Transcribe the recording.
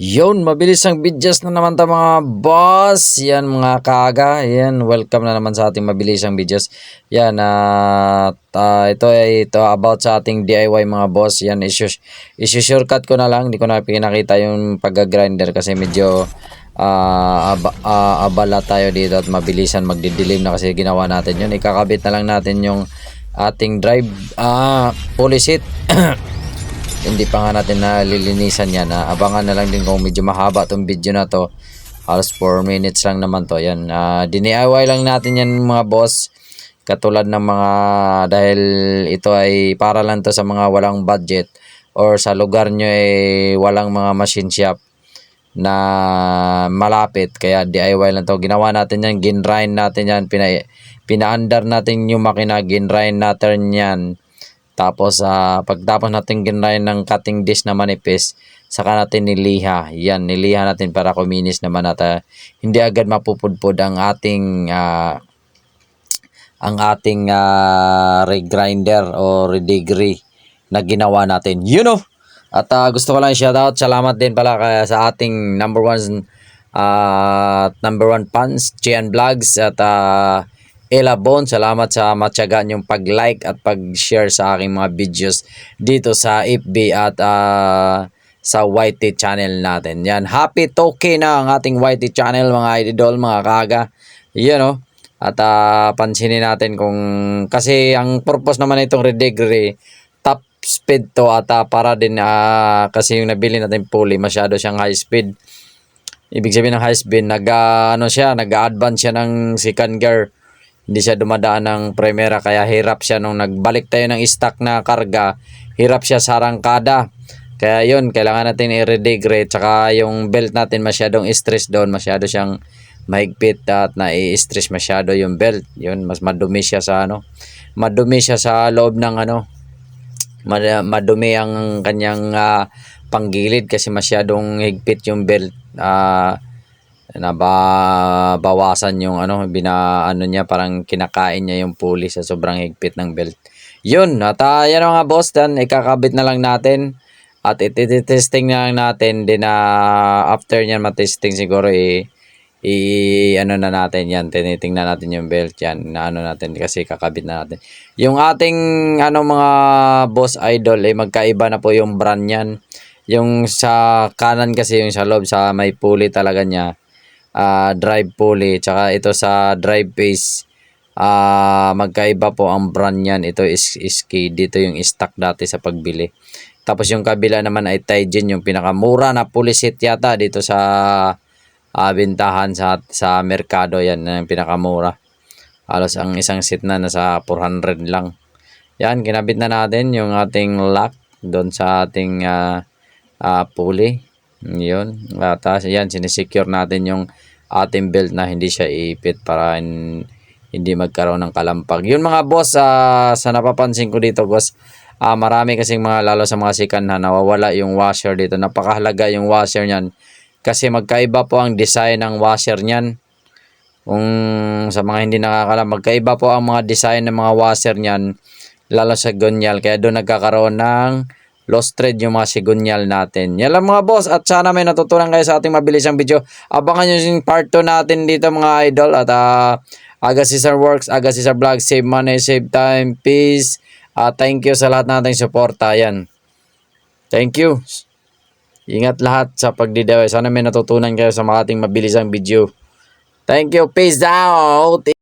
Yun, mabilis ang videos na naman ta mga boss. Yan mga kaaga. Yan, welcome na naman sa ating mabilis ang videos. Yan, ito about sa ating DIY mga boss. Yan, isi-shortcut ko na lang. Hindi ko na pinakita yung pag-grinder kasi medyo abala tayo dito at mabilisan magdidilim na kasi ginawa natin yun. Ikakabit na lang natin yung ating drive pulley seat. Hindi pa nga natin nalilinisan yan. Abangan na lang din kung medyo mahaba tong video na to. Halos 4 minutes lang naman to. Yan, DIY lang natin yan mga boss. Katulad ng mga, dahil ito ay para lang to sa mga walang budget or sa lugar nyo ay walang mga machine shop na malapit. Kaya DIY lang to. Ginawa natin yan, ginrind natin yan, pinaandar natin yung makina, ginrind natin yan. Tapos pagtapos natin ginayin ng cutting disc na manipis, saka natin niliha. Yan, niliha natin para kuminis naman at hindi agad mapupudpud ang ating regrinder o redegree na ginawa natin. You know. At gusto ko lang shoutout. Salamat din pala sa ating number one fans, Chian Vlogs at Elabon. Salamat sa matyaga niyong pag-like at pag-share sa aking mga videos dito sa FB at sa YT channel natin. Yan, happy 2K na ang ating YT channel mga idol, mga kaga. Yan o. At pansinin natin kung, kasi ang purpose naman itong redegree, top speed to at para din kasi yung nabili natin pulley, masyado siyang high speed. Ibig sabihin ng high speed, nag-advance siya ng second gear. Hindi siya dumadaan ng primera kaya hirap siya nung nagbalik tayo ng stock na karga, hirap siya sa arangkada. Kaya yun, kailangan natin i-redegrade. Tsaka yung belt natin masyadong stress doon, masyado siyang mahigpit at nai-stress masyado yung belt. Yun, mas madumi siya sa madumi siya sa loob ng madumi ang kanyang panggilid kasi masyadong higpit yung belt. Nabawasan yung niya, parang kinakain niya yung pulley sa sobrang higpit ng belt. Yun, at yan mga boss, dan ikakabit na lang natin at iti-testing na lang natin din after nyan matesting siguro na natin yan, tinitingnan natin yung belt yan natin kasi kakabit na natin yung ating mga boss idol. Magkaiba na po yung brand yan. Yung sa kanan kasi, yung sa loob sa may pulley talaga niya, drive pulley, tsaka ito sa drive base, magkaiba po ang brand niyan. Ito is SK, dito yung stock dati sa pagbili. Tapos yung kabila naman ay Tigen, yung pinakamura na pulley set yata dito sa bintahan sa merkado. Yan yung pinakamura, halos ang isang set na nasa 400 lang. Yan, kinabit na natin yung ating lock doon sa ating pulley. Yun, tapos yan, sinesecure natin yung ating belt na hindi siya ipit para hindi magkaroon ng kalampag. Yun mga boss, sa napapansin ko dito boss, marami kasing lalo sa mga sikan na nawawala yung washer dito. Napakahalaga yung washer nyan kasi magkaiba po ang design ng washer nyan. Kung sa mga hindi nakakalam, magkaiba po ang mga design ng mga washer nyan, lalo sa gunyal, kaya doon nagkakaroon ng lost thread yung mga sigunyal natin. Yan lang mga boss, at sana may natutunan kayo sa ating mabilisang video. Abangan nyo yung part 2 natin dito mga idol. At Aga Cesar Works, Aga Cesar Vlog, save money, save time, peace. Thank you sa lahat nating suporta. Yan, thank you. Ingat lahat sa pagdidiway. Sana may natutunan kayo sa mga ating mabilisang video. Thank you, peace out.